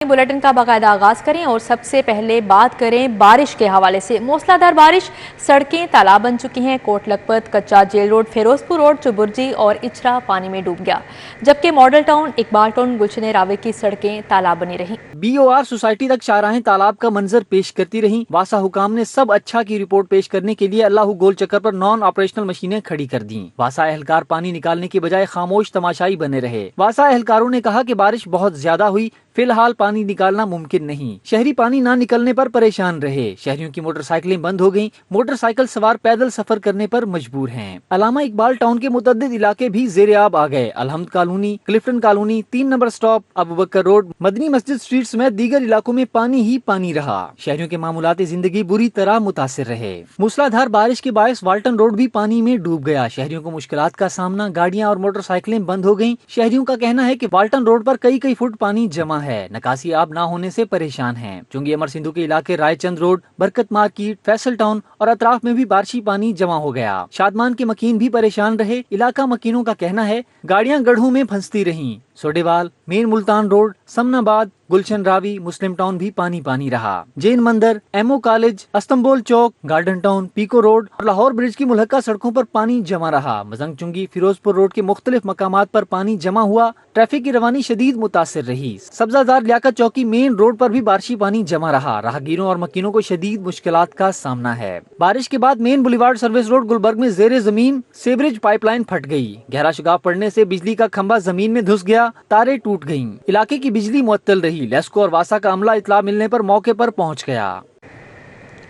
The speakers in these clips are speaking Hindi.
बुलेटिन का बाकायदा आगाज करें और सबसे पहले बात करें बारिश के हवाले से। मूसलाधार बारिश, सड़कें तालाब बन चुकी हैं। कोट लखपत, कच्चा jail road, Firozpur road, Chauburji और इचरा पानी में डूब गया, जबकि मॉडल टाउन, इकबाल टाउन, गुलशन रावे की सड़कें तालाब बनी रहीं। BOR सोसाइटी तक शाहराहें तालाब का मंजर पेश करती रहीं। वासा हुकाम ने सब अच्छा की रिपोर्ट पेश करने के लिए अल्लाह गोल चक्कर पर नॉन ऑपरेशनल मशीनें खड़ी कर दी। वासा एहलकार पानी निकालने की बजाय खामोश तमाशाई बने रहे। वासा एहलकारों ने कहा कि बारिश बहुत ज्यादा हुई, फिलहाल पानी निकालना मुमकिन नहीं। शहरी पानी ना निकलने पर परेशान रहे। शहरियों की मोटरसाइकिलें बंद हो गयीं। मोटरसाइकिल सवार पैदल सफर करने पर मजबूर हैं। अलामा इकबाल टाउन के मुतअद्दिद इलाके भी ज़ेरे आब आ गए। Alhamd colony, Clifton colony, 3 number stop, Abubakar road, Madni Masjid street समेत दीगर इलाकों में पानी ही पानी रहा। शहरियों के मामूलाती जिंदगी बुरी तरह मुतासिर रहे। मूसलाधार बारिश के बायस वाल्टन रोड भी पानी में डूब गया। शहरियों को मुश्किलात का सामना, गाड़ियाँ और मोटरसाइकिलें बंद हो गयी। शहरियों का कहना है कि वाल्टन रोड पर कई फुट पानी जमा है। नकासी आब ना होने से परेशान हैं। चुंगी अमर सिंधु के इलाके रायचंद रोड, बरकत मार्केट, फैसल टाउन और अतराफ में भी बारिशी पानी जमा हो गया। शादमान के मकीन भी परेशान रहे। इलाका मकीनों का कहना है गाड़ियां गड्ढों में फंसती रहीं। सोडेवाल, मेन मुल्तान रोड, समनाबाद, गुलशन रावी, मुस्लिम टाउन भी पानी पानी रहा। जैन मंदिर, MO कॉलेज, अस्तंबोल चौक, गार्डन टाउन, पीको रोड और लाहौर ब्रिज की मुल्हका सड़कों पर पानी जमा रहा। मजंग चुंगी, फिरोजपुर रोड के मुख्तलिफ मकामात पर पानी जमा हुआ। ट्रैफिक की रवानी शदीद मुतासिर रही। सब्जादार लियाकत चौकी मेन रोड पर भी बारिशी पानी जमा रहा। राहगीरों और मकीनों को शदीद मुश्किलात का सामना है। बारिश के बाद main boulevard service road Gulberg में जेरे जमीन सीवरेज पाइपलाइन फट गई। गहरा शुगाफ पड़ने से बिजली का खंभा जमीन में धुस गया, तारे टूट गयीं। इलाके की बिजली मुअत्तल रही। लेस्को और वासा का अमला इतला मिलने पर मौके पर पहुंच गया।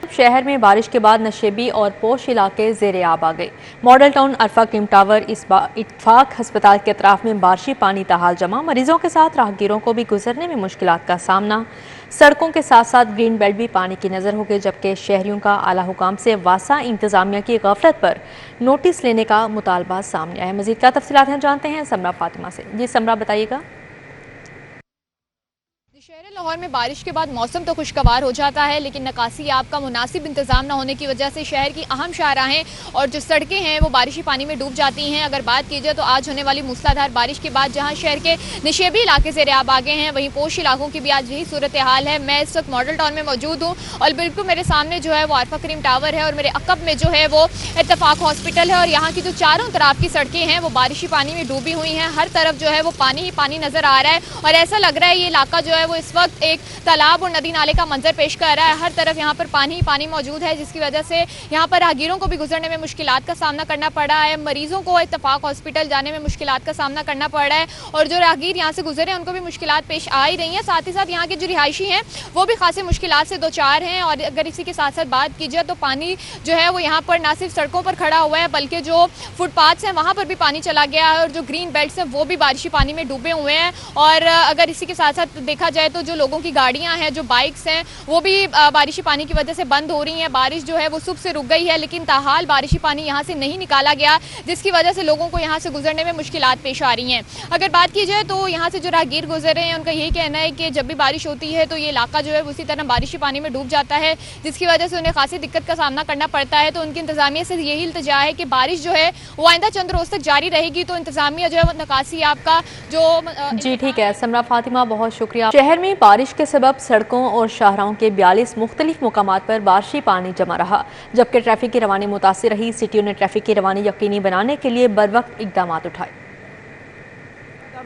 शहर में बारिश के बाद नशेबी और पोश इलाके ज़ेरे आब आ गए। मॉडल टाउन, अरफा क्रीम टावर, इत्फाक अस्पताल के अतराफ में बारिशी पानी ताहाल जमा। मरीजों के साथ राहगीरों को भी गुजरने में मुश्किलात का सामना। सड़कों के साथ साथ ग्रीन बेल्ट भी पानी की नज़र हो गए, जबकि शहरियों का आला हुकाम से वासा इंतजामिया की गफलत पर नोटिस लेने का मुतालबा सामने आया। मजीद क्या तफसीलात हैं जानते हैं समरा फातिमा से। जी समरा, बताइएगा। शहर लाहौर में बारिश के बाद मौसम तो खुशगवार हो जाता है, लेकिन नकासी आब का मुनासिब इंतजाम न होने की वजह से शहर की अहम शाहराहें और जो सड़कें हैं वो बारिशी पानी में डूब जाती हैं। अगर बात की जाए तो आज होने वाली मूसलाधार बारिश के बाद जहां शहर के निशेबी इलाके ज़ेरे आब आ गए हैं, वहीं पोश इलाकों की भी आज यही सूरत हाल है। मैं इस वक्त मॉडल टाउन में मौजूद हूँ और बिल्कुल मेरे सामने जो है वो अरफा करीम टावर है और मेरे अकब में जो है वो इत्तफाक हॉस्पिटल है। और यहाँ की जो चारों तरफ की सड़कें हैं वो बारिशी पानी में डूबी हुई हैं। हर तरफ जो है वो पानी ही पानी नजर आ रहा है और ऐसा लग रहा है ये इलाका जो है वो इस वक्त एक तालाब और नदी नाले का मंजर पेश कर रहा है। हर तरफ यहाँ पर पानी ही पानी मौजूद है, जिसकी वजह से यहाँ पर राहगीरों को भी गुजरने में मुश्किलात का सामना करना पड़ रहा है। मरीजों को इत्तफाक हॉस्पिटल जाने में मुश्किलात का सामना करना पड़ रहा है और जो राहगीर यहाँ से गुजरे हैं उनको भी मुश्किलात पेश आ ही रही हैं। साथ ही साथ यहाँ के जो रिहायशी हैं वो भी खासी मुश्किलात से दो चार हैं। और अगर इसी के साथ साथ बात की जाए तो पानी जो है वो यहाँ पर ना सिर्फ सड़कों पर खड़ा हुआ है, बल्कि जो फुटपाथ्स हैं वहाँ पर भी पानी चला गया है और जो ग्रीन बेल्ट्स हैं वो भी बारिशी पानी में डूबे हुए हैं। और अगर इसी के साथ साथ देखा जाए तो जो लोगों की गाड़ियां हैं, जो बाइक्स हैं, वो भी बारिशी पानी की वजह से बंद हो रही हैं। बारिश जो है वो सुबह से रुक गई है, लेकिन ताहाल बारिशी पानी यहाँ से नहीं निकाला गया, जिसकी वजह से लोगों को यहाँ से गुजरने में मुश्किलात पेश आ रही हैं। अगर बात की जाए तो यहाँ से जो राहगीर गुजर रहे हैं उनका यही कहना है कि जब भी बारिश होती है तो ये इलाका जो है उसी तरह बारिशी पानी में डूब जाता है, जिसकी वजह से उन्हें खासी दिक्कत का सामना करना पड़ता है। तो उनकी इंतजामिया से यही इल्तिजा है कि बारिश जो है वो आइंदा चंद रोज तक जारी रहेगी, तो इंतजामिया जो है वो नकासी आपका जो जी ठीक है समरा फातिमा, बहुत शुक्रिया। शहर में बारिश के सबब सड़कों और शाहराहों के 42 मुख्तलिफ मुकामात पर बारिशी पानी जमा रहा, जबकि ट्रैफिक की रवानी मुतासिर रही। सिटियों ने ट्रैफिक की रवानी यकीनी बनाने के लिए बरवक्त इकदाम उठाए।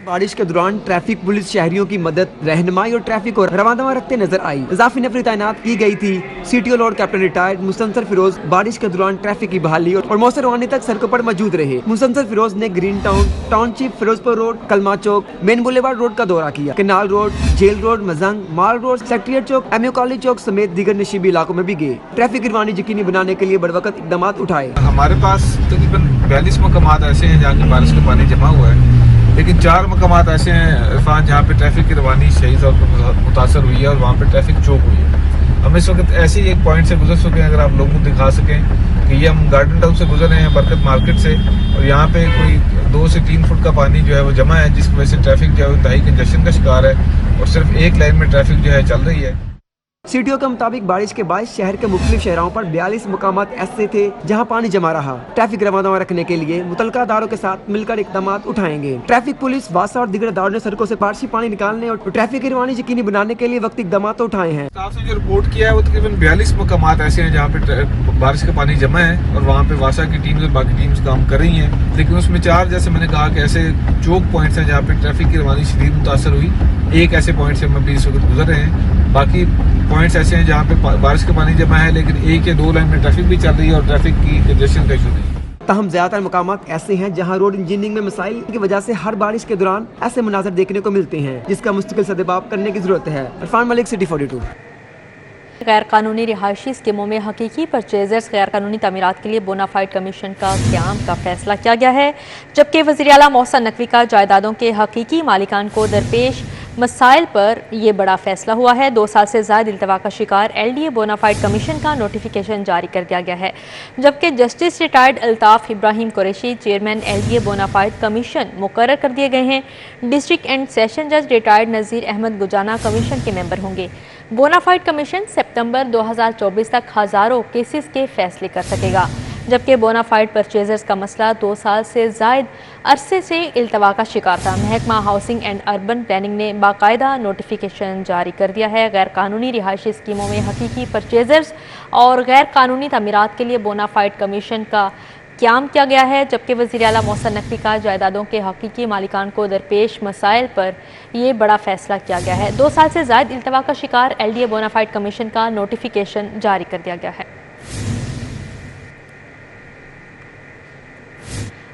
बारिश के दौरान ट्रैफिक पुलिस शहरियों की मदद, रहनुमाई और ट्रैफिक को रवाना रखते नजर आई। इजाफी नफरी तैनात की गई थी। CTO लॉर्ड कैप्टन रिटायर्ड मुसन्सर फिरोज बारिश के दौरान ट्रैफिक की बहाली और मौसम रवानी तक सड़कों पर मौजूद रहे। मुसन्सर फिरोज ने green town, township, Ferozepur road, Kalma Chowk, main boulevard road का दौरा किया। Canal road, jail road, Mozang, Mall road, secretariat Chowk, MO college Chowk समेत दीगर नशीबी इलाकों में भी गए। ट्रैफिक की रवानी यकीनी बनाने के लिए बड़वक्त इकदाम उठाए। हमारे पास तकरीबन 42 मकामात ऐसे हैं जहाँ बारिश का पानी जमा हुआ है, लेकिन 4 मकामात ऐसे हैं इरफान जहाँ पे ट्रैफिक की रवानी सही तौर पर मुतासर हुई है और वहाँ पे ट्रैफिक चौक हुई है। हम इस वक्त ऐसे ही एक पॉइंट से गुजर सकें, अगर आप लोगों को दिखा सकें कि ये हम गार्डन टाउन से गुजर रहे हैं, बरकत मार्केट से, और यहाँ पे कोई 2 से 3 फुट का पानी जो है वो जमा है, जिसकी वजह से ट्रैफिक जो है इंतहाई कंजेशन का शिकार है और सिर्फ एक लाइन में ट्रैफिक जो है चल रही है। सीटीओ के मुताबिक बारिश के बाद शहर के मुख्तलिफ शहरों पर 42 मुकामात ऐसे थे जहां पानी जमा रहा। ट्रैफिक रवाना रखने के लिए मुतलका अदारों के साथ मिलकर इकदाम उठाएंगे। ट्रैफिक पुलिस, वासा और दीगर अदारों ने सड़कों से बारिशी पानी निकालने और ट्रैफिक की रवानी यकीनी बनाने के लिए वक्त इकदाम उठाए हैं। स्टाफ ने जो रिपोर्ट किया है वो तकरीबन 42 मुकामात ऐसे हैं जहाँ पे बारिश का पानी जमा है और वहाँ पे वासा की टीम और बाकी टीम्स काम कर रही हैं, लेकिन उसमें 4 जैसे मैंने कहा कि ऐसे चौक पॉइंट्स हैं जहाँ पे ट्रैफिक की रवानी शदीद मुतासर हुई। एक ऐसे पॉइंट से हम भी इस वक्त गुजर रहे हैं। बाकी पॉइंट्स ऐसे हैं जहाँ पे बारिश का पानी जमा है, लेकिन 1 या 2 लाइन में ट्रैफिक भी चल रही है और ट्रैफिक की कंजेशन का इशू नहीं है। ताहम ज्यादातर मुकामात ऐसे हैं जहां रोड इंजीनियरिंग में मसाइल की वजह से हर बारिश के दौरान ऐसे मनाजर देखने को मिलते हैं जिसका मुस्तकिल सदबाब करने की जरूरत है। इरफान मलिक, सिटी 42। गैर कानूनी रिहायशी स्कीमों में हकीकी परचेजर्स गैर कानूनी तमीरात के लिए बोनाफाइड कमीशन का क़याम का फैसला किया गया है, जबकि वज़ीर आला मोहसिन नकवी का जायदादों के हकीकी मालिकान को दरपेश मसाइल पर यह बड़ा फैसला हुआ है। 2 साल से ज़ायद इल्तवा का शिकार LDA बोनाफाइड कमीशन का नोटिफिकेशन जारी कर दिया गया है, जबकि justice retired Altaf Ibrahim Qureshi chairman LDA bonafide commission मुकर्रर कर दिए गए हैं। डिस्ट्रिक्ट एंड सेशन जज रिटायर्ड नज़ीर अहमद गुजाना कमीशन के मेंबर होंगे। बोनाफाइड कमीशन सितंबर 2024 तक हज़ारों केसेस के फैसले कर सकेगा, जबकि बोनाफाइड परचेजर्स का मसला 2 साल से ज़ायद अरसे से इल्तवा का शिकार था। महकमा हाउसिंग एंड अर्बन प्लानिंग ने बाकायदा नोटिफिकेशन जारी कर दिया है। गैर कानूनी रिहायशी स्कीमों में हकीकी परचेजर्स और गैर कानूनी तमीरात के लिए बोनाफाइड कमीशन का क़याम किया गया है, जबकि वज़ीर आला मोहसिन नकवी का जायदादों के हकीकी मालिकान को दरपेश मसाइल पर यह बड़ा फैसला किया गया है। 2 साल से ज़ायद इल्तवा का शिकार LDA बोनाफाइड कमीशन का नोटिफिकेशन जारी कर दिया गया है।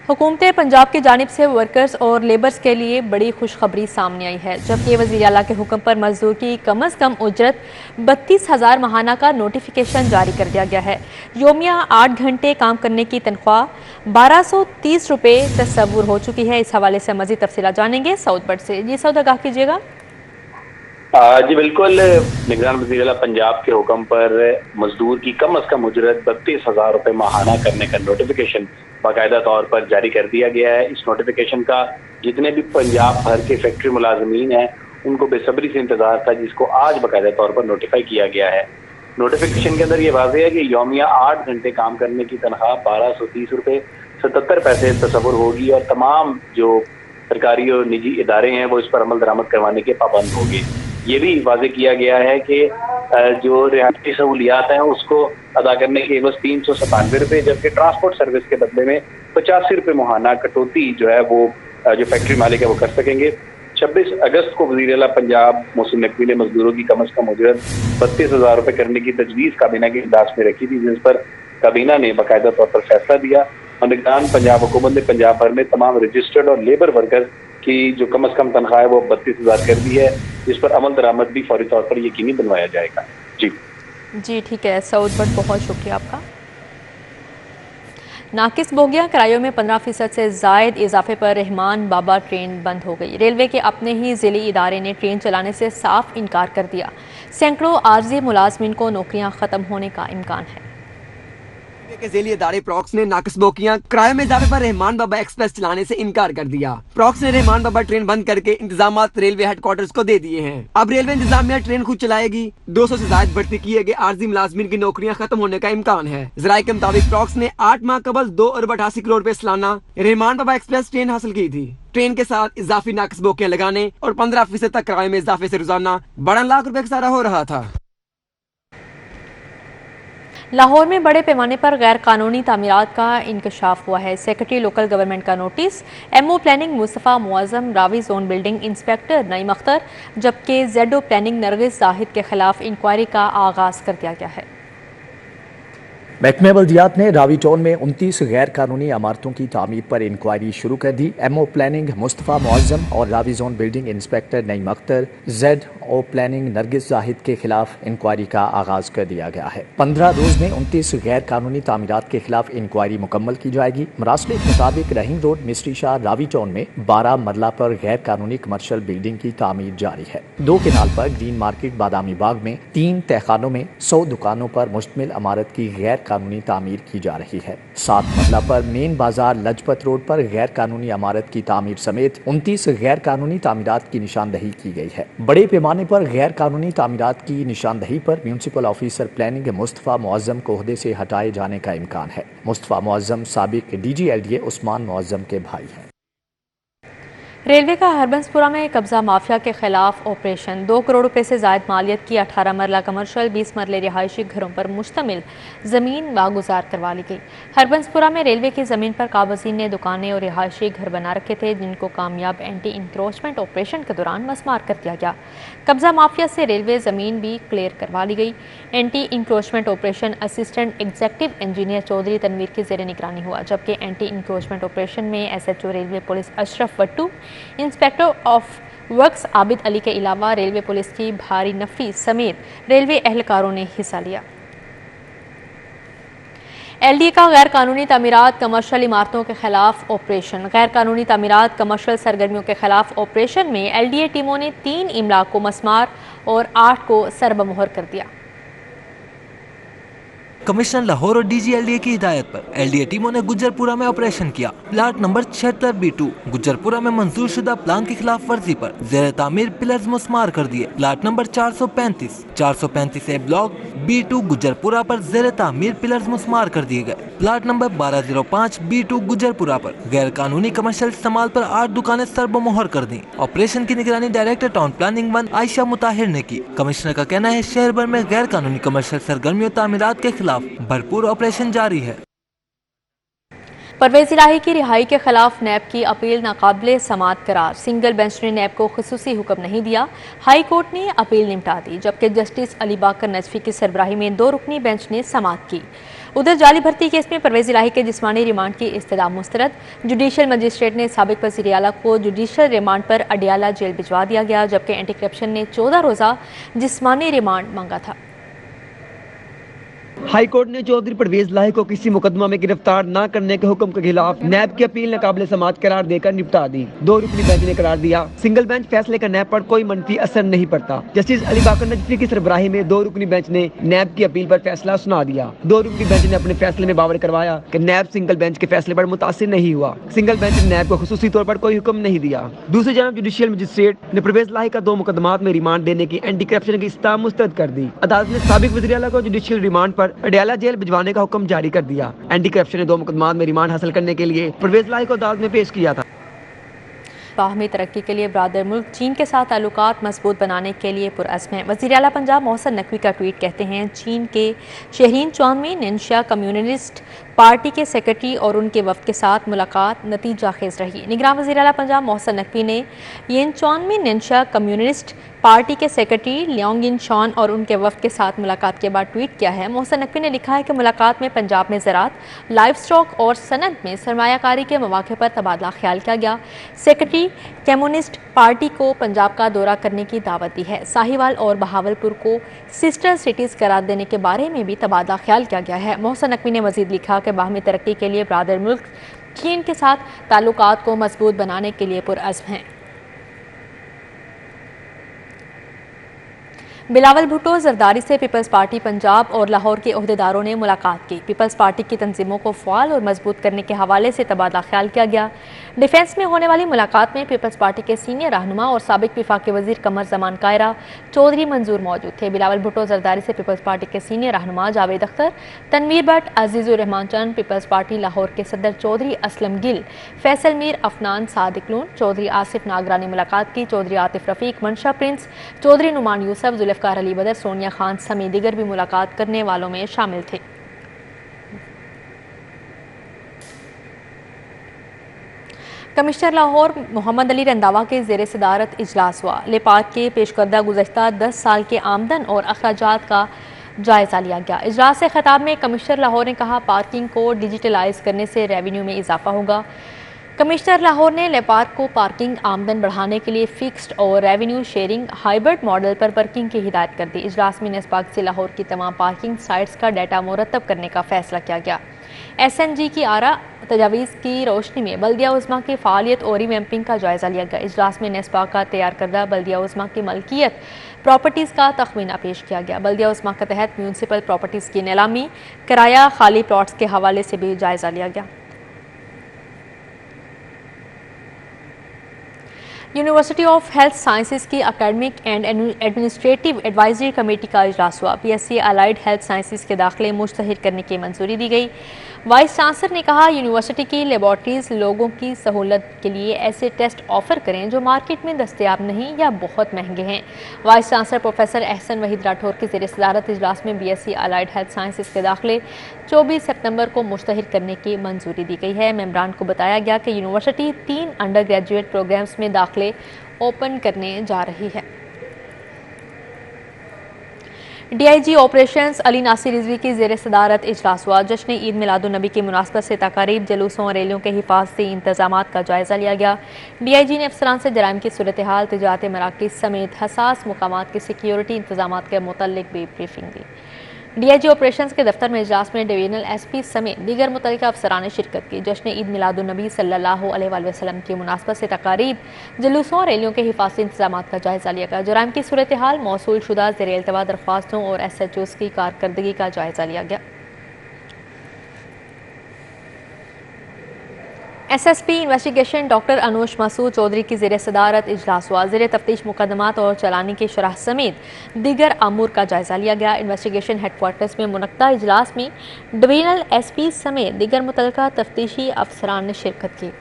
हुकूमत पंजाब की जानिब से वर्कर्स और लेबर्स के लिए बड़ी खुशखबरी सामने आई है, जबकि वज़ीर आला के हुक्म पर मजदूर की कम अज़ कम उजरत 32,000 माहाना का नोटिफिकेशन जारी कर दिया गया है। योमिया 8 घंटे काम करने की तनख्वाह 1230 रुपये तस्वुर हो चुकी है। इस हवाले से मज़ीद तफसीलात जानेंगे सऊद बट से। जी सऊद, आगाह कीजिएगा। जी बिल्कुल, निगरान वज़ीर आला पंजाब के हुक्म पर मजदूर की कम अज़ कम उजरत 32,000 रुपये माहाना करने का नोटिफिकेशन बाकायदा तौर पर जारी कर दिया गया है। इस नोटिफिकेशन का जितने भी पंजाब भर के फैक्ट्री मुलाजमीन हैं उनको बेसब्री से इंतजार था, जिसको आज बाकायदा तौर पर नोटिफाई किया गया है। नोटिफिकेशन के अंदर ये वाज़ेह है कि योमिया 8 घंटे काम करने की तनख्वाह 1230 रुपये 77 पैसे तस्वुर होगी और तमाम जो सरकारी और निजी इदारे हैं वो इस पर अमल दरामद करवाने के पाबंद होंगे। ये भी वाज़ेह किया गया है कि जो रियायती सहूलियात हैं उसको अदा करने के बस 397 रुपये, जबकि ट्रांसपोर्ट सर्विस के बदले में 85 रुपये मुहाना कटौती जो है वो जो फैक्ट्री मालिक है वो कर सकेंगे। 26 अगस्त को वज़ीर आला पंजाब मोहसिन नकवी ने मजदूरों की कम अज़ कम उजरत 32,000 रुपये करने की तजवीज़ काबीना के इजलास में रखी थी, जिस पर काबीना ने बाकायदा तौर पर फैसला दिया और निगरान पंजाब हुकूमत ने पंजाब भर में तमाम रजिस्टर्ड और लेबर वर्कर्स की जो कम अज़ कम तनख्वाह है वो 32,000 कर दी है, जिस पर अमल दरामद भी फौरी तौर पर यकीनी बनवाया जाएगा। जी ठीक है सऊद बट, बहुत शुक्रिया आपका। नाकिस बोगिया किरायों में 15% से ज़ायद इजाफे पर रहमान बाबा ट्रेन बंद हो गई। रेलवे के अपने ही ज़िली इदारे ने ट्रेन चलाने से साफ इनकार कर दिया। सैकड़ों आर्जी मुलाजमीन को नौकरियां ख़त्म होने का इम्कान है। के ज़िली इदारे प्रॉक्स ने नाकिस बोगिया किराए में इजाफे पर रहमान बाबा एक्सप्रेस चलाने से इनकार कर दिया। प्रॉक्स ने रहमान बाबा ट्रेन बंद करके इंतजामात रेलवे हेडक्वार्टर्स को दे दिए हैं। अब रेलवे इंतजामिया ट्रेन खुद चलाएगी। 200 से ज्यादा भर्ती किए गए आर्जी मुलाजमीन की नौकरियां खत्म होने का इम्कान है। ज़राए के मुताबिक प्रॉक्स ने 8 माह कबल 2 अरब 88 करोड़ रुपए सालाना रहमान बाबा एक्सप्रेस ट्रेन हासिल की थी। ट्रेन के साथ इजाफी नाकिस बोगियां लगाने और 15% तक किराए में इजाफे से रोजाना 12 लाख रुपए का सारा हो रहा था। लाहौर में बड़े पैमाने पर गैर कानूनी तामीरात का इंकशाफ हुआ है। सेक्रेटरी लोकल गवर्नमेंट का notice, MO planning Mustafa Muazzam Ravi zone building inspector Naeem Akhtar, जबकि ZO प्लानिंग नरगिस जाहिद के खिलाफ इंक्वायरी का आगाज कर दिया गया है। महकमे बल्दियात ने रावी टाउन में 29 गैर कानूनी इमारतों की तामीर पर इंक्वायरी शुरू कर दी। MO प्लानिंग मुस्तफ़ा मुअज़्ज़म और Ravi zone building inspector Naeem Akhtar, ZO planning Nargis Zahid के खिलाफ इंक्वायरी का आगाज कर दिया गया है। 15 रोज में 29 गैर कानूनी तामीरात के खिलाफ इंक्वायरी मुकम्मल की जाएगी। मरासले के मुताबिक रहीम रोड मिस्ट्री शाह रावी टाउन में 12 मरला पर गैर कानूनी कमर्शियल बिल्डिंग की तामीर जारी है। 2 केनाल पर ग्रीन मार्केट बादामी बाग में 3 तहखानों में 100 दुकानों पर मुश्तमिल इमारत की गैर कानूनी तामीर की जा रही है। 7 मंजिला पर मेन बाजार लजपत रोड पर गैर कानूनी इमारत की तामीर समेत 29 गैर कानूनी तामीरात की निशानदही की गई है। बड़े पैमाने पर गैर कानूनी तामीरात की निशानदही पर municipal officer planning Mustafa Muazzam को ओहदे से हटाए जाने का इम्कान है। मुस्तफ़ा मुअज़्ज़म साबिक DG LDA उस्मान मुअज़्ज़म के भाई हैं। रेलवे का हरबंसपुरा में कब्जा माफिया के खिलाफ ऑपरेशन। 2 करोड़ रुपए से जायद मालियत की 18 मरला कमर्शल 20 मरले रिहायशी घरों पर मुश्तमिल ज़मीन वागुजार करवा ली गई। हरबंसपुरा में रेलवे की ज़मीन पर काबज़ीन ने दुकानें और रिहायशी घर बना रखे थे, जिनको कामयाब एंटी इंक्रोचमेंट ऑपरेशन के दौरान मसमार कर दिया गया। कब्जा माफिया से रेलवे ज़मीन भी क्लियर करवा ली गई। Anti encroachment operation assistant executive engineer Chaudhry Tanveer की ज़ेर निगरानी हुआ, जबकि एंटी इंक्रोचमेंट ऑपरेशन में SHO railway police Ashraf Wattoo, inspector of works Abid Ali के अलावा रेलवे पुलिस की भारी नफरी समेत रेलवे एहलकारों ने हिस्सा लिया। LDA का गैर कानूनी तामीरात कमर्शियल इमारतों के खिलाफ ऑपरेशन। गैर कानूनी तामीरात कमर्शियल सरगर्मियों के खिलाफ ऑपरेशन में LDA टीमों ने 3 इमलाक को मसमार और 8 को सरबमोहर कर दिया। कमिश्नर लाहौर और DG LDA की हिदायत पर LDA टीमों ने गुज्जरपुरा में ऑपरेशन किया। प्लाट नंबर 76B2 गुज्जरपुरा में मंजूर शुदा प्लान की खिलाफ वर्जी पर जेर तामीर पिलर्स मुस्मार कर दिए। Plot number 435 A block B2 Gujjarpura पर जेर तामीर पिलर्स मुस्मार कर दिए गए। प्लाट नंबर 1205 B2 गुज्जरपुरा पर गैर कानूनी कमर्शियल इस्तेमाल पर 8 दुकानें सरबमोहर कर दी। ऑपरेशन की निगरानी डायरेक्टर टाउन प्लानिंग 1 आयशा मुताहिर ने की। कमिश्नर का कहना है शहर भर में गैर कानूनी कमर्शियल सरगर्मियों तामीरात के खिलाफ भरपूर ऑपरेशन जारी है। परवेज इलाही की रिहाई के खिलाफ नैब की अपील नाकाबिले समाअत करार। सिंगल बेंच ने नैब को खुसूसी हुक्म नहीं दिया। हाई कोर्ट ने अपील निपटा दी, जबकि जस्टिस अली बाकर नजफी की सरबराही में 2 रुकनी बेंच ने समाअत की। उधर जाली भर्ती केस में परवेज इलाही के जिस्मानी रिमांड की इस्तदा मुस्तरद। जुडिशल मजिस्ट्रेट ने साबिक वज़ीर आला को जुडिशल रिमांड पर अडियाला जेल भिजवा दिया गया, जबकि एंटी करप्शन ने 14 रोज़ा जिस्मानी रिमांड मांगा था। हाई कोर्ट ने चौधरी परवेज लाही को किसी मुकदमा में गिरफ्तार न करने के हुक्म के खिलाफ नैब की अपील नाकाबिले समाअत करार देकर निपटा दी। 2 रुकनी बेंच ने करार दिया, सिंगल बेंच फैसले का नैब पर कोई मनफी असर नहीं पड़ता। जस्टिस अली बाकर नजफी की सरबराही में 2 रुकनी बेंच ने नैब की अपील पर फैसला सुना दिया। 2 रुकनी बेंच ने अपने फैसले में बावर करवाया कि नैब सिंगल बेंच के फैसले पर मुतासिर नहीं हुआ। सिंगल बेंच ने नैब को खुसूसी तौर पर कोई हुक्म नहीं दिया। दूसरी जानब जुडिशियल मजिस्ट्रेट ने परवेज लाही का 2 मुकदमात में रिमांड देने की एंटी करप्शन की इस्तदा मुस्तरद कर दी। अदालत ने साबिक वज़ीर आला को जुडिशियल रिमांड पर अडियाला जेल भिजवाने का हुक्म जारी कर दिया। एंटी करप्शन ने 2 मुकदमात में रिमांड हासिल करने के लिए परवेज लाही को अदालत में पेश किया था। बाहमी तरक्की के लिए ब्रादर मुल्क चीन के साथ ताल्लुकात मजबूत बनाने के लिए पुरअज़्म है। वज़ीर आला पंजाब मोहसिन नकवी का ट्वीट कहते हैं, चीन के शहरीन चौनवी निंशा कम्युनिस्ट पार्टी के सेक्रेटरी और उनके वफ़द के साथ मुलाकात नतीजा खेज रही। निगरान वज़ीर आला पंजाब मोहसिन नकवी ने येनचौनवी निंशा कम्युनिस्ट पार्टी के सेक्रेटरी लियांग इन शॉन और उनके वफ़द के साथ मुलाकात के बाद ट्वीट किया है। मोहसिन नकवी ने लिखा है कि मुलाकात में पंजाब में ज़राअत, लाइव स्टॉक और सनत में सरमायाकारी के मौके पर तबादला ख्याल किया गया। सेक्रेटरी कम्युनिस्ट पार्टी को पंजाब का दौरा करने की दावत दी है। साहिवाल और बहावलपुर को सिस्टर सिटीज़ करार देने के बारे में भी तबादला ख्याल किया गया है। मोहसिन नकवी ने मज़ीद लिखा कि बाहमी तरक्की के लिए ब्रादर मुल्क चीन के साथ ताल्लुकात को मजबूत बनाने के लिए पुरअज़्म हैं। बिलावल भुट्टो जरदारी से पीपल्स पार्टी पंजाब और लाहौर के ओहदेदारों ने मुलाकात की। पीपल्स पार्टी की तंजीमों को फ़ाल और मजबूत करने के हवाले से तबादला ख्याल किया गया। डिफेंस में होने वाली मुलाकात में पीपल्स पार्टी के सीनियर रहनुमा और साबिक विफाकी वज़ीर कमर जमान कायरा चौधरी मंजूर मौजूद थे। बिलावल भुट्टो जरदारी से पीपल्स पार्टी के सीनियर रहनुमा जावेद अख्तर, तनवीर भट्ट, अजीज़ुर रहमान चंद, पीपल्स पार्टी लाहौर के सदर चौधरी असलम गिल, फैसल मीर, अफनान सादिक लून, चौधरी आसिफ नागरा ने मुलाकात की। चौधरी आतिफ रफ़ीक, मनशा प्रिंस, चौधरी नुमान यूसफ, जुल्फ़िकार अली बदर, सोनिया खान समेत दीगर भी मुलाकात करने वालों में शामिल थे। कमिश्नर लाहौर मोहम्मद अली रंधावा के ज़ेर सदारत इजलास हुआ। लेपाक के पेशकर्दा गुज़श्ता 10 साल के आमदन और अखराजात का जायज़ा लिया गया। इजलास से खिताब में कमिश्नर लाहौर ने कहा, पार्किंग को डिजिटलाइज करने से रेवेन्यू में इजाफा होगा। कमिश्नर लाहौर ने लेपार्क को पार्किंग आमदन बढ़ाने के लिए फिक्स्ड और रेवेन्यू शेयरिंग हाइब्रिड मॉडल पर वर्किंग की हिदायत कर दी। इजलास में नेस्पाक से लाहौर की तमाम पार्किंग साइट्स का डाटा मुरतब करने का फैसला किया गया। SNG की आरा तजावीज़ की रोशनी में बल्दिया उज़्मा की फ़ालियत और रिवैम्पिंग का जायज़ा लिया गया। इजलास में नेस्पाक का तैयार करदा बल्दिया उज़्मा की मलकियत प्रॉपर्टीज़ का तखमीना पेश किया गया। बल्दिया उस्मा के तहत म्यूनसिपल प्रॉपर्टीज़ की नीलामी, किराया, खाली प्लॉट्स के हवाले से भी जायज़ा लिया गया। यूनिवर्सिटी ऑफ हेल्थ साइंसेज की academic and administrative advisory committee का इजलास हुआ। बीएससी अलाइड हेल्थ साइंसेज के दाखिले मुश्तहिर करने की मंजूरी दी गई। वाइस चांसलर ने कहा, यूनिवर्सिटी की लेबॉर्ट्रीज लोगों की सहूलत के लिए ऐसे टेस्ट ऑफर करें जो मार्केट में दस्तयाब नहीं या बहुत महंगे हैं। Vice chancellor professor Ahsan Waheed Rathore की ज़ेर सदारत इजलास में बीएससी अलाइड हेल्थ साइंसेज के दाखिले 24 सितंबर को मुश्तहिर करने की मंजूरी दी गई है। मेंबरान को बताया गया कि यूनिवर्सिटी 3 अंडर ग्रेजुएट प्रोग्राम्स में दाखिले ओपन करने जा रही है। डीआईजी ऑपरेशंस अली नासिर रिजवी की ज़ेर सदारत इजलास हुआ। जश्न ईद मिलादुन नबी की मुनासबत से तकारीब, जुलूसों और रैलियों के हिफाजती इंतजामात का जायज़ा लिया गया। डीआईजी ने अफसरान से जराइम की सूरत हाल, तिजारती मराकिज़ समेत हसास मुकामात के सिक्योरिटी इंतजामात के मुतल्लिक भी ब्रीफिंग दी। डीआईजी ऑपरेशंस के दफ्तर में इजलास में डिवीजनल एसपी समेत दीगर मुतल्लिका अफसरान ने शिरकत की। जश्न ईद मिलादुन नबी सल्लल्लाहु अलैहि वसल्लम की मुनासबत से तकारीब, जुलूसों और रैलियों के हिफाजती इंतजामात का जायज़ा लिया गया। जराइम की सूरत हाल, मौसूल शुदा ज़ेर इल्तवा दरख्वास्तों और SHOs की कारकर्दगी का जायज़ा लिया गया। SSP इन्वेस्टिगेशन डॉक्टर अनुज मसूद चौधरी की ज़ेर सदारत इजलास हुआ। ज़ेर तफ्तीश मुकदमात और चलानी की शरह समेत दीगर अमूर का जायज़ा लिया गया। इन्वेस्टिगेशन हेडक्वार्टर्स में मुनक्का इजलास में डिवीजनल SP समेत दीगर मुतल्लिका तफ्तीशी अफसरान ने शिरकत की।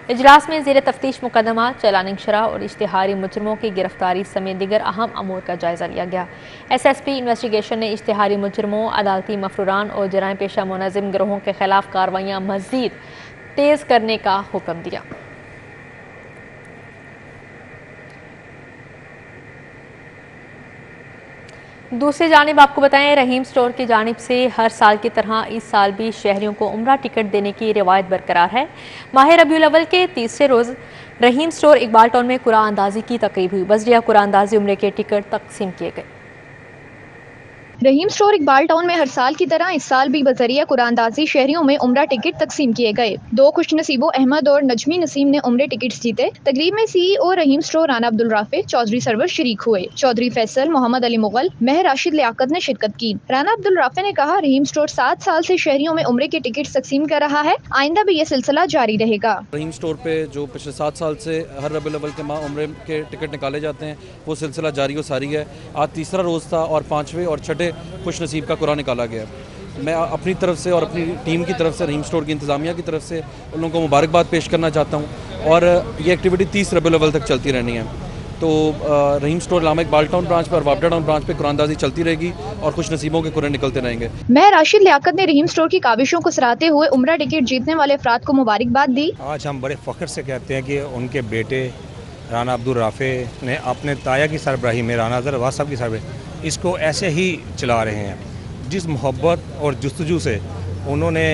इजलास में ज़ेर तफ्तीश मुकदमात, चलानी शरह और इश्तिहारी मुजरमों की गिरफ्तारी समेत दीगर अहम अमूर का जायज़ा लिया गया। SSP इन्वेस्टिगेशन ने इश्तिहारी मुजरमों, अदालती मफरूरान और जराइम पेशा मुनज़्ज़िम गिरोहों के खिलाफ कार्रवाइयाँ मज़ीद तेज़ करने का हुक्म दिया। दूसरी जानिब आपको बताएं, रहीम स्टोर की जानिब से हर साल की तरह इस साल भी शहरियों को उम्रा टिकट देने की रिवायत बरकरार है। माह रबीउल अव्वल के तीसरे रोज़ रहीम स्टोर इकबाल टाउन में कुरान अंदाजी की तकरीब हुई। बजरिया कुरान अंदाजी उम्रे के टिकट तकसीम किए गए। रहीम स्टोर इकबाल टाउन में हर साल की तरह इस साल भी बजरिया कुरानदाजी शहरियों में उम्रा टिकट तकसीम किए गए। 2 खुशनसीबों अहमद और नजमी नसीम ने उम्रे टिकट्स जीते। तकरीब में CEO रहीम स्टोर राना अब्दुल राफे चौधरी सरवर शरीक हुए। चौधरी फैसल, मोहम्मद अली मुगल, मेहर राशिद लियाकत ने शिरकत की। राना अब्दुल राफे ने कहा, रहीम स्टोर 7 साल से शहरियों में उम्रे के टिकट तकसीम कर रहा है, आइंदा भी ये सिलसिला जारी रहेगा। रहीम स्टोर पे जो पिछले 7 साल से हर रबीउल अव्वल के माह उम्रे के टिकट निकाले जाते हैं, वो सिलसिला जारी व सारी है। आज तीसरा रोज़ था और 5वें और 6ठे खुशनसीब का कुरान निकाला गया। मैं अपनी तरफ से और अपनी टीम की तरफ से, रहीम स्टोर की इंतज़ामिया की तरफ से उन लोगों को मुबारकबाद पेश करना चाहता हूँ और ये एक्टिविटी 30 रबीउल अव्वल तक चलती रहनी है। तो रहीम स्टोर इलामा इकबाल टाउन ब्रांच पर और वापडा टाउन ब्रांच पे कुरानदाजी चलती रहेगी और खुश नसीबों के कुरान निकलते रहेंगे। मेहर राशिद लियाकत ने रहीम स्टोर की काविशों को सराहते हुए उम्रा टिकट जीतने वाले अफराद को मुबारकबाद दी। आज हम बड़े फ़ख्र से कहते हैं कि उनके बेटे राना अब्दुल राफे ने अपने ताया की सरबराही में, राना अज़हर वास साहब की सरबराही, इसको ऐसे ही चला रहे हैं। जिस मोहब्बत और जुस्तजू से उन्होंने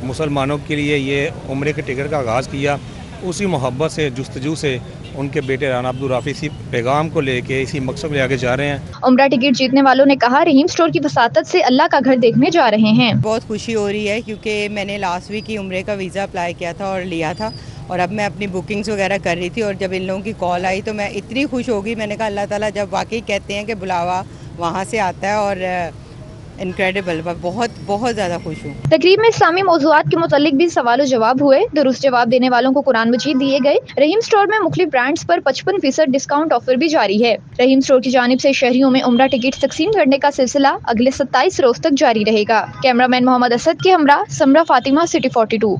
मुसलमानों के लिए ये उम्रे के टिकट का आगाज़ किया, उसी मोहब्बत से, जुस्तजू से उनके बेटे राना अब्दुल राफी इसी पैगाम को लेके, इसी मकसद को ले आगे जा रहे हैं। उम्रा टिकट जीतने वालों ने कहा, रहीम स्टोर की वसातत से अल्लाह का घर देखने जा रहे हैं। बहुत खुशी हो रही है क्योंकि मैंने लास्ट वीक ही उम्रे का वीज़ा अप्लाई किया था और लिया था और अब मैं अपनी बुकिंग्स वगैरह कर रही थी और जब इन लोगों की कॉल आई तो मैं इतनी खुश हो गई। मैंने कहा अल्लाह ताला जब वाकई कहते हैं कि बुलावा वहाँ से आता है और इनक्रेडिबल, बहुत बहुत ज़्यादा खुश हूँ। तकरीब में इस्लामी मौज़ूआत के मुतालिक भी सवाल जवाब हुए। दुरुस्त जवाब देने वालों को कुरान मजीद दिए गए। रहीम स्टोर में मुख्तलिफ ब्रांड्स पर 55% डिस्काउंट ऑफर भी जारी है। रहीम स्टोर की जानिब से शहरियों में उम्रा टिकट तकसीम करने का सिलसिला अगले 27 रोज तक जारी रहेगा। कैमरामैन मोहम्मद असद के हमरा समरा फातिमा, सिटी 42।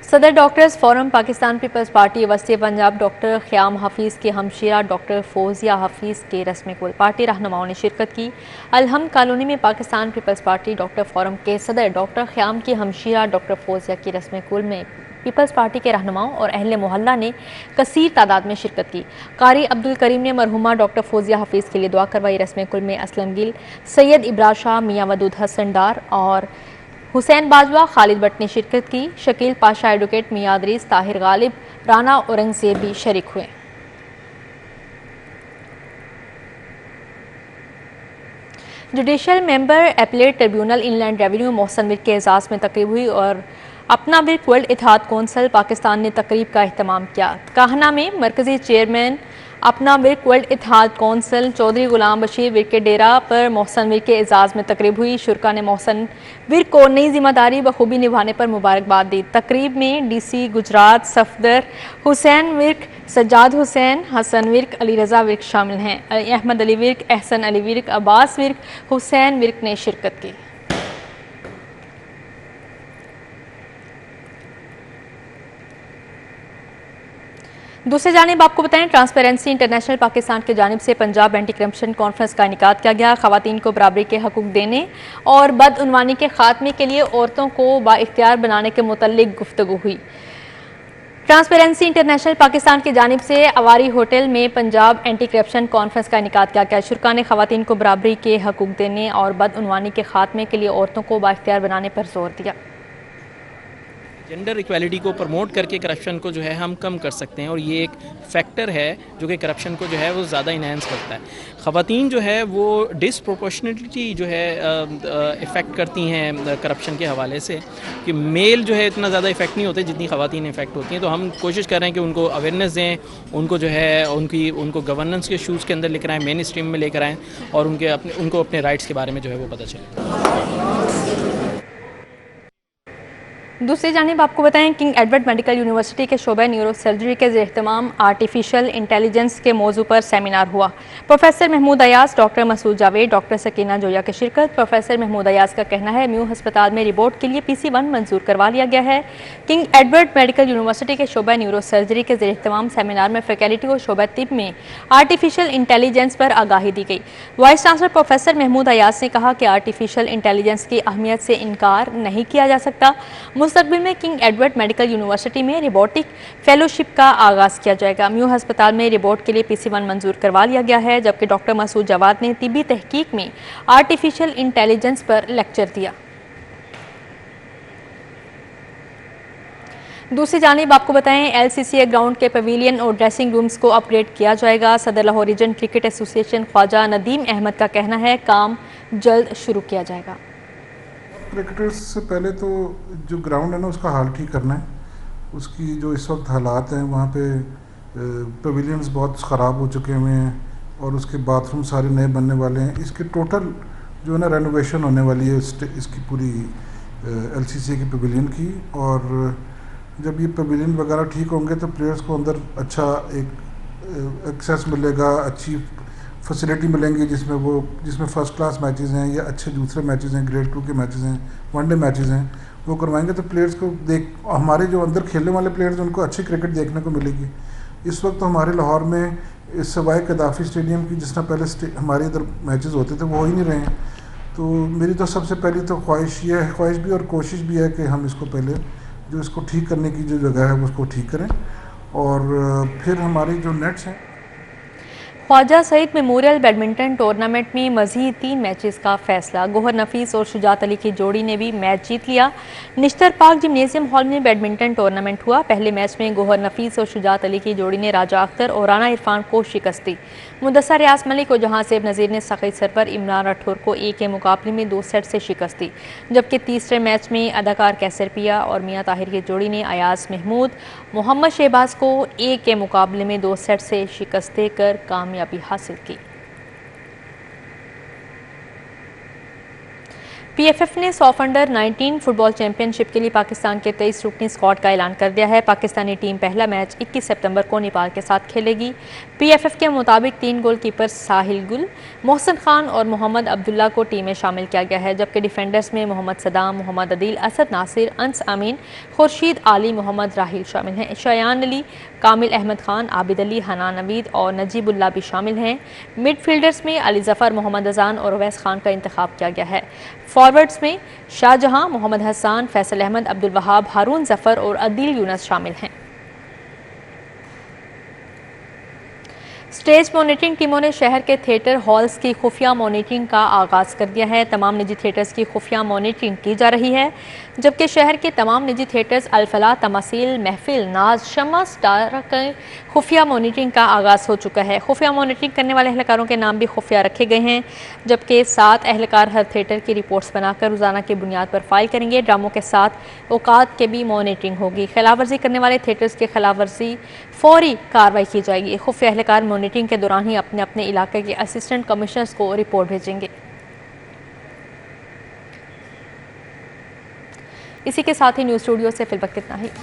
सदर doctors forum Pakistan peoples party वस्ती पंजाब डॉक्टर ख़याम हफीज़ के हमशीरा डॉक्टर फौजिया हफीज़ के रस्म कुल पार्टी रहनुमाओं ने शिरकत की। अलहम्द कॉलोनी में Pakistan peoples party doctor forum के सदर डॉक्टर ख़याम की हमशीरा डॉक्टर फौजिया की रस्म कुल में पीपल्स पार्टी के रहनुमाओं और अहले मोहल्ला ने कसीर तादाद में शिरकत की। कारी अब्दुल करीम ने मरहुमा डॉक्टर फौजिया हफीज़ के लिए दुआ करवाई। रस्म कुल में असलम गिल, सैयद इब्रार शाह, मियाँ वदूद हसन डार और हुसैन बाजवा, खालिद भट्ट ने शिरकत की। शकील पाशा, एडवोकेट मियां अदरीस, ताहिर गालिब, राना औरंगजेब भी शरीक हुए। Judicial member appellate tribunal inland revenue Mohsin Mir के एजाज़ में तकरीब हुई और अपना विर्क वर्ल्ड इत्तेहाद कौंसिल पाकिस्तान ने तकरीब का अहतमाम किया। काहना में मरकजी चेयरमैन अपना विर्क वर्ल्ड इत्तेहाद कौंसिल चौधरी गुलाम बशीर विर्क के डेरा पर मोहसन विर्क के एजाज़ में तकरीब हुई। शुरका ने मोहसन विर्क को नई जिम्मेदारी बखूबी निभाने पर मुबारकबाद दी। तकरीब में DC गुजरात सफदर हुसैन विर्क, सज्जाद हुसैन, हसन विर्क, अली रजा विर्क शामिल हैं। अहमद अली विर्क, एहसन अली विर्क, अब्बास विर्क, हुसैन विर्क ने शिरकत की। दूसरी जानिब आपको बताएं, ट्रांसपेरेंसी इंटरनेशनल पाकिस्तान की जानिब से पंजाब एंटी करप्शन कॉन्फ्रेंस का इनेकाद किया गया। खवातीन को बराबरी के हकूक देने और बदउनवानी के खात्मे के लिए औरतों को बाइख्तियार बनाने के मुतल्लिक गुफ्तगू हुई। ट्रांसपेरेंसी इंटरनेशनल पाकिस्तान की जानिब से अवारी होटल में पंजाब एंटी करप्शन कॉन्फ्रेंस का इनेकाद किया गया। शुरका ने खवातीन को बराबरी के हकूक देने और बदउनवानी के खात्मे के लिए औरतों को बाइख्तियार बनाने पर जोर दिया। जेंडर इक्वालिटी को प्रमोट करके करप्शन को जो है हम कम कर सकते हैं और ये एक फैक्टर है जो कि करप्शन को जो है वो ज़्यादा इन्हेंस करता है। ख़वातीन जो है वो डिसप्रोपोर्शनलिटी जो है इफ़ेक्ट करती हैं करप्शन के हवाले से, कि मेल जो है इतना ज़्यादा इफ़ेक्ट नहीं होते जितनी ख़वातीन इफ़ेक्ट होती हैं। तो हम कोशिश कर रहे हैं कि उनको अवेयरनेस दें, उनको जो है उनको गवर्नेंस के इशूज़ के अंदर लेकर आएँ, मेन स्ट्रीम में लेकर आएँ और उनको अपने राइट्स के बारे में जो है वो पता चले। दूसरी जानिब आपको बताएं, किंग एडवर्ड मेडिकल यूनिवर्सिटी के शोबे न्यूरो सर्जरी के ज़ेर-ए-एहतमाम आर्टिफिशियल इंटेलिजेंस के मौजू पर सेमिनार हुआ। Professor Mahmood Ayaz, doctor Masood Javed, doctor Sakina Zoya की शिरकत। प्रोफेसर महमूद अयाज का कहना है म्यू अस्पताल में रिपोर्ट के लिए PC1 मंजूर करवा लिया गया है। किंग एडवर्ड मेडिकल यूनिवर्सिटी के शोबे न्यूरो सर्जरी के ज़ेर-ए-एहतमाम सेमिनार में फैकल्टी और शोबे तिब में आर्टिफिशियल इंटेलिजेंस पर आगाही दी गई। Vice chancellor professor Mahmood Ayaz ने कहा कि आर्टिफिशियल इंटेलिजेंस की अहमियत से इनकार नहीं किया जा सकता। मुस्तकबिल में किंग एडवर्ड मेडिकल यूनिवर्सिटी में रोबोटिक फेलोशिप का आगाज किया जाएगा। म्यू अस्पताल में रिपोर्ट के लिए PC1 मंजूर करवा लिया गया है, जबकि डॉक्टर मसूद जवाद ने तिब्बी तहकीक में आर्टिफिशियल इंटेलिजेंस पर लेक्चर दिया। दूसरी जानिब आपको बताएं, LCCA ग्राउंड के पवेलियन और ड्रेसिंग रूम्स को अपग्रेड किया जाएगा। सदर Lahore region cricket association Khawaja Nadeem Ahmed का कहना है काम जल्द शुरू किया जाएगा। क्रिकेटर्स से पहले तो जो ग्राउंड है ना उसका हाल ठीक करना है। उसकी जो इस वक्त हालात हैं वहाँ पे पवेलियंस बहुत ख़राब हो चुके हुए हैं और उसके बाथरूम सारे नए बनने वाले हैं। इसके टोटल जो है ना रेनोवेशन होने वाली है इसकी पूरी LCCA की पवेलियन की। और जब ये पवेलियन वगैरह ठीक होंगे तो प्लेयर्स को अंदर अच्छा एक एक्सेस मिलेगा, अच्छी फैसिलिटी मिलेंगी जिसमें फ़र्स्ट क्लास मैचेस हैं या अच्छे दूसरे मैचेस हैं, ग्रेड 2 के मैचेस हैं, वनडे मैचेस हैं, वो करवाएंगे तो प्लेयर्स को हमारे जो अंदर खेलने वाले प्लेयर्स उनको अच्छी क्रिकेट देखने को मिलेगी। इस वक्त तो हमारे लाहौर में सवाए कदाफ़ी स्टेडियम की जिस तरह पहले हमारे इधर मैचेस होते थे वो हो ही नहीं रहे हैं। तो मेरी तो सबसे पहली तो ख्वाहिश भी और कोशिश भी है कि हम इसको पहले जो इसको ठीक करने की जो जगह है उसको ठीक करें और फिर हमारे जो नेट्स हैं। Khawaja Saeed memorial badminton tournament में मज़ीद 3 मैचेस का फैसला। गोहर नफीस और शुजात अली की जोड़ी ने भी मैच जीत लिया। निश्तर पार्क जिम्नेजियम हॉल में बैडमिंटन टूर्नामेंट हुआ। पहले मैच में गोहर नफीस और शुजात अली की जोड़ी ने राजा अख्तर और राना इरफान को शिकस्त दी। मुदस्सर रियाज मलिक और जहांसेब नज़ीर ने सकीद सरवर इमरान राठौर को 1 के मुकाबले में 2 सेट से शिकस्त दी, जबकि तीसरे मैच में अदाकार कैसर पिया और मियाँ ताहिर की जोड़ी ने अयाज महमूद मोहम्मद शहबाज को 1 के मुकाबले में 2 सेट से शिकस्त देकर कामयाबी हासिल की। PFF ने सॉफ अंडर 19 फुटबॉल चैंपियनशिप के लिए पाकिस्तान के 23 रुकनी स्क्वाड का ऐलान कर दिया है। पाकिस्तानी टीम पहला मैच 21 सितंबर को नेपाल के साथ खेलेगी। PFF के मुताबिक 3 गोलकीपर साहिल गुल, मोहसिन खान और मोहम्मद अब्दुल्ला को टीम में शामिल किया गया है, जबकि डिफेंडर्स में मोहम्मद सदाम, मोहम्मद अदील, असद नासिर, अंस अमीन, खुर्शीद आली, मोहम्मद राहिल शामिल हैं। शयान अली, कामिल अहमद खान, आबिद अली, हनान नवीद और नजीबुल्ला भी शामिल हैं। मिडफील्डर्स में अली जफ़र, मोहम्मद अजान और अवैस खान का इंतखाब किया गया है। फॉरवर्ड्स में शाहजहां, मोहम्मद हसन, फैसल अहमद, अब्दुल वहाब, हारून जफर और अदील यूनस शामिल हैं। स्टेज मॉनिटरिंग टीमों ने शहर के थिएटर हॉल्स की खुफिया मॉनिटरिंग का आगाज़ कर दिया है। तमाम निजी थिएटर्स की खुफिया मॉनिटरिंग की जा रही है, जबकि शहर के तमाम निजी थिएटर्स अल-फलाह, तमासील, महफिल, नाज, शम्मा, स्टार के खुफिया मॉनिटरिंग का आगाज़ हो चुका है। खुफिया मॉनिटरिंग करने वाले एहलकारों के नाम भी खुफिया रखे गए हैं, जबकि 7 एहलकार हर थिएटर की रिपोर्ट्स बनाकर रोज़ाना की बुनियाद पर फाइल करेंगे। ड्रामों के साथ औकात के भी मॉनिटरिंग होगी। खिलाफवर्जी करने वाले थिएटर्स की खिलाफवर्जी फौरी कार्रवाई की जाएगी। खुफिया एहलकार मॉनिटरिंग के दौरान ही अपने अपने इलाके के असिस्टेंट कमिश्नर्स को रिपोर्ट भेजेंगे। इसी के साथ ही न्यूज़ स्टूडियो से फिलहाल इतना ही।